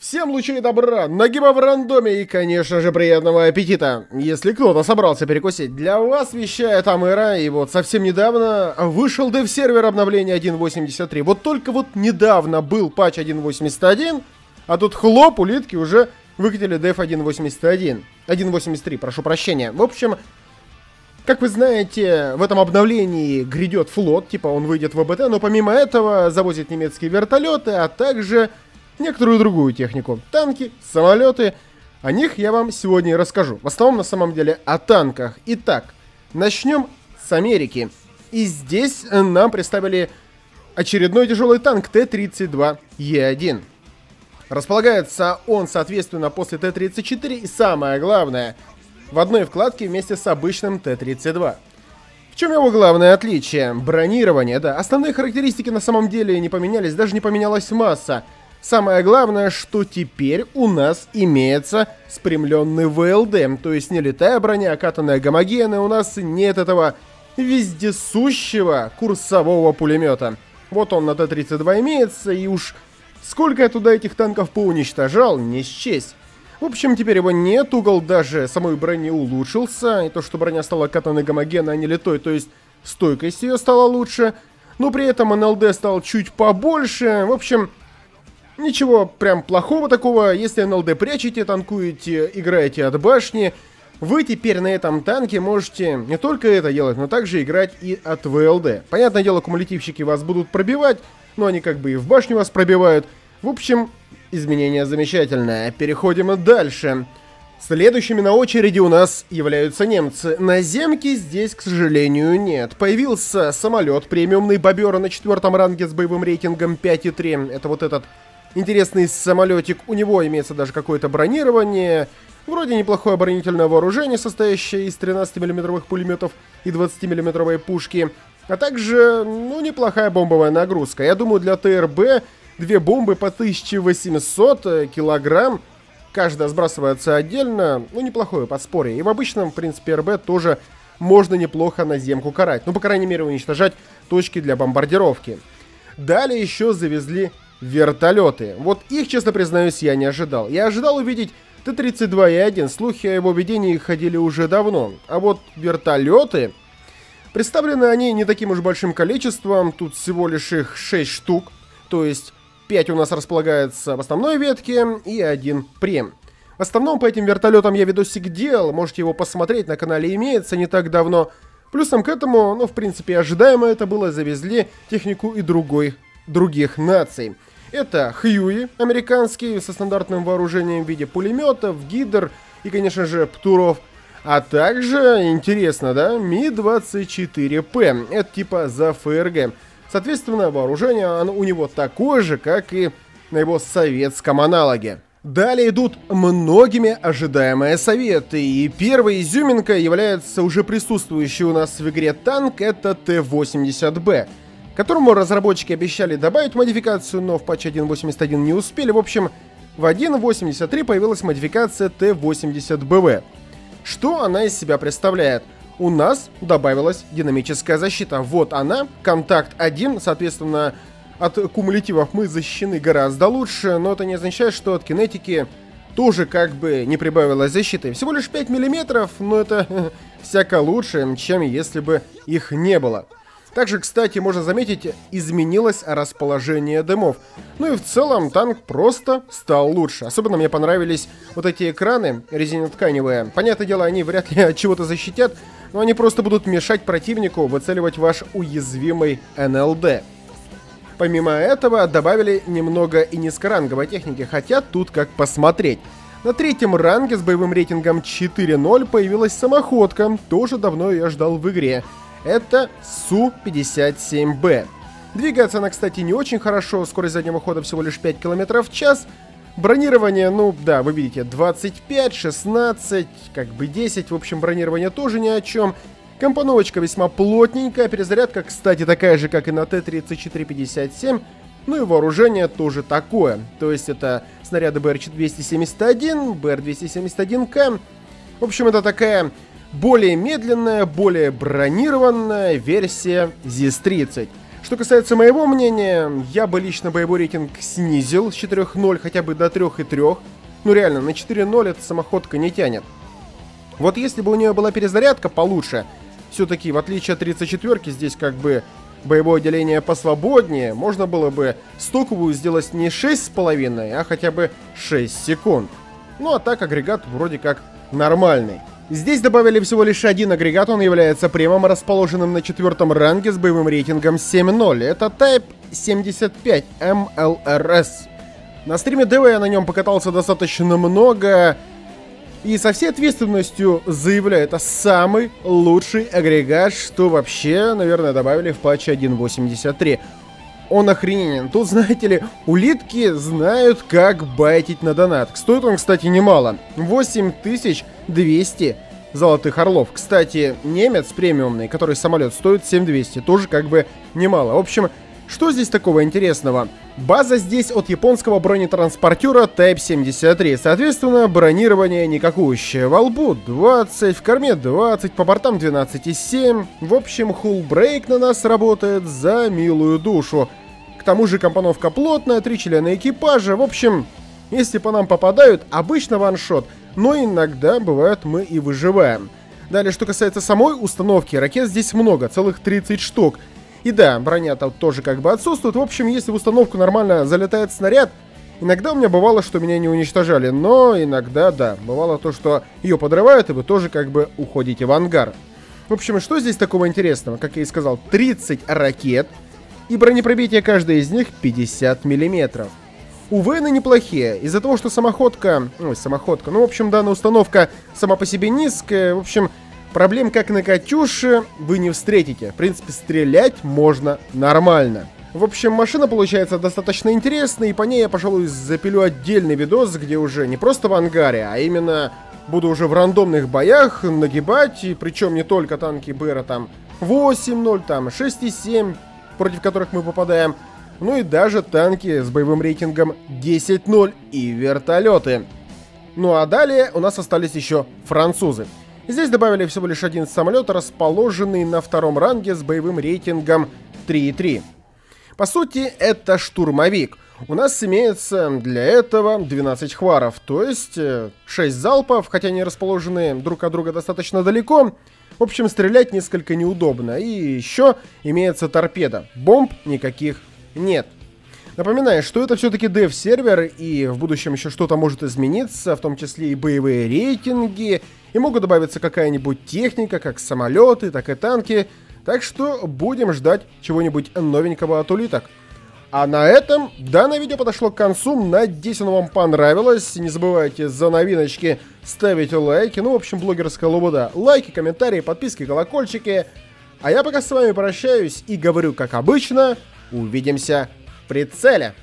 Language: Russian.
Всем лучей добра, нагиба в рандоме и, конечно же, приятного аппетита, если кто-то собрался перекусить. Для вас вещает Амыра, и вот совсем недавно вышел дев-сервер обновления 1.83. Вот только вот недавно был патч 1.81, а тут хлоп, улитки уже выкатили дев 1.81. 1.83, прошу прощения. В общем, как вы знаете, в этом обновлении грядет флот, типа он выйдет в ВБТ, но помимо этого завозят немецкие вертолеты, а также некоторую другую технику. Танки, самолеты. О них я вам сегодня и расскажу. В основном, на самом деле, о танках. Итак, начнем с Америки. И здесь нам представили очередной тяжелый танк Т-32Е1. Располагается он, соответственно, после Т-34 и, самое главное, в одной вкладке вместе с обычным Т-32. В чем его главное отличие? Бронирование, да. Основные характеристики на самом деле не поменялись, даже не поменялась масса. Самое главное, что теперь у нас имеется спрямленный ВЛД, то есть не летая броня, а катанная гомогенная, у нас нет этого вездесущего курсового пулемета. Вот он на Т-32 имеется, и уж сколько я туда этих танков поуничтожал, не счесть. В общем, теперь его нет, угол даже самой брони улучшился, и то, что броня стала катанной гомогенной, а не литой, то есть стойкость ее стала лучше, но при этом НЛД стал чуть побольше, в общем... Ничего прям плохого такого, если НЛД прячете, танкуете, играете от башни, вы теперь на этом танке можете не только это делать, но также играть и от ВЛД. Понятное дело, кумулятивщики вас будут пробивать, но они как бы и в башню вас пробивают. В общем, изменение замечательное. Переходим дальше. Следующими на очереди у нас являются немцы. Наземки здесь, к сожалению, нет. Появился самолет премиумный Бобера на 4-м ранге с боевым рейтингом 5,3. Это вот этот... интересный самолетик, у него имеется даже какое-то бронирование, вроде неплохое оборонительное вооружение, состоящее из 13-мм пулеметов и 20-мм пушки, а также, ну, неплохая бомбовая нагрузка. Я думаю, для ТРБ 2 бомбы по 1800 килограмм, каждая сбрасывается отдельно, ну, неплохое подспорье. И в обычном, в принципе, РБ тоже можно неплохо наземку карать, ну, по крайней мере, уничтожать точки для бомбардировки. Далее еще завезли вертолеты. Вот их, честно признаюсь, я не ожидал. Я ожидал увидеть Т-32Е1. Слухи о его ведении ходили уже давно. А вот вертолеты... Представлены они не таким уж большим количеством. Тут всего лишь их 6 штук. То есть 5 у нас располагается в основной ветке и 1 прем. В основном по этим вертолетам я видосик делал. Можете его посмотреть, на канале имеется не так давно. Плюсом к этому, ну, в принципе, ожидаемо это было, завезли технику и других наций. Это Хьюи американский со стандартным вооружением в виде пулеметов, гидр и, конечно же, птуров. А также, интересно, да, Ми-24П. Это типа за ФРГ. Соответственно, вооружение у него такое же, как и на его советском аналоге. Далее идут многими ожидаемые советы. И первой изюминкой является уже присутствующий у нас в игре танк, это Т-80Б. Которому разработчики обещали добавить модификацию, но в патче 1.81 не успели. В общем, в 1.83 появилась модификация Т-80БВ. Что она из себя представляет? У нас добавилась динамическая защита. Вот она, контакт 1, соответственно, от кумулятивов мы защищены гораздо лучше, но это не означает, что от кинетики тоже как бы не прибавилась защиты. Всего лишь 5 мм, но это всяко лучше, чем если бы их не было. Также, кстати, можно заметить, изменилось расположение дымов. Ну и в целом танк просто стал лучше. Особенно мне понравились вот эти экраны резинотканевые. Понятное дело, они вряд ли от чего-то защитят, но они просто будут мешать противнику выцеливать ваш уязвимый НЛД. Помимо этого, добавили немного и низкоранговой техники, хотя тут как посмотреть. На 3-м ранге с боевым рейтингом 4.0 появилась самоходка, тоже давно я ждал в игре. Это Су-57Б. Двигается она, кстати, не очень хорошо, скорость заднего хода всего лишь 5 км в час. Бронирование, ну да, вы видите, 25, 16, как бы 10, в общем, бронирование тоже ни о чем. Компоновочка весьма плотненькая, перезарядка, кстати, такая же, как и на Т-34-57. Ну и вооружение тоже такое. То есть это снаряды БР-271, БР-271К. В общем, это такая... более медленная, более бронированная версия ЗИС-30. Что касается моего мнения, я бы лично боевой рейтинг снизил с 4.0 хотя бы до 3.3. Ну реально, на 4.0 эта самоходка не тянет. Вот если бы у нее была перезарядка получше, все-таки в отличие от 34-ки, здесь как бы боевое отделение посвободнее, можно было бы стоковую сделать не 6,5, а хотя бы 6 секунд. Ну а так агрегат вроде как нормальный. Здесь добавили всего лишь один агрегат, он является премом, расположенным на 4-м ранге с боевым рейтингом 7.0. Это Type 75 MLRS. На стриме ДВ я на нем покатался достаточно много, и со всей ответственностью заявляю, это самый лучший агрегат, что вообще, наверное, добавили в патче 1.83. Он охрененен. Тут, знаете ли, улитки знают, как байтить на донат. Стоит он, кстати, немало. 8200 золотых орлов. Кстати, немец премиумный, который самолет, стоит 7200. Тоже как бы немало. В общем, что здесь такого интересного? База здесь от японского бронетранспортера Type 73. Соответственно, бронирование никакущее. Во лбу 20, в корме 20, по бортам 12,7. В общем, хулл-брейк на нас работает за милую душу. К тому же компоновка плотная, 3 члена экипажа. В общем, если по нам попадают, обычно ваншот, но иногда бывает мы и выживаем. Далее, что касается самой установки, ракет здесь много, целых 30 штук. И да, броня тут тоже как бы отсутствует. В общем, если в установку нормально залетает снаряд, иногда у меня бывало, что меня не уничтожали, но иногда, да, бывало то, что ее подрывают, и вы тоже как бы уходите в ангар. В общем, что здесь такого интересного? Как я и сказал, 30 ракет, и бронепробитие каждой из них 50 миллиметров. Увы, они неплохие. Из-за того, что самоходка... ну, в общем, данная установка сама по себе низкая, в общем... Проблем, как на Катюше, вы не встретите. В принципе, стрелять можно нормально. В общем, машина получается достаточно интересной, и по ней я, пожалуй, запилю отдельный видос, где уже не просто в ангаре, а именно буду уже в рандомных боях нагибать, и причем не только танки БРа там 8.0, там 6.7, против которых мы попадаем, ну и даже танки с боевым рейтингом 10.0 и вертолеты. Ну а далее у нас остались еще французы. Здесь добавили всего лишь один самолет, расположенный на 2-м ранге с боевым рейтингом 3.3. По сути, это штурмовик. У нас имеется для этого 12 хваров, то есть 6 залпов, хотя они расположены друг от друга достаточно далеко. В общем, стрелять несколько неудобно. И еще имеется торпеда. Бомб никаких нет. Напоминаю, что это все-таки дев-сервер, и в будущем еще что-то может измениться, в том числе и боевые рейтинги, и могут добавиться какая-нибудь техника, как самолеты, так и танки, так что будем ждать чего-нибудь новенького от улиток. А на этом данное видео подошло к концу, надеюсь, оно вам понравилось, не забывайте за новиночки ставить лайки, ну, в общем, блогерская лобода, лайки, комментарии, подписки, колокольчики, а я пока с вами прощаюсь и говорю, как обычно, увидимся в прицеле.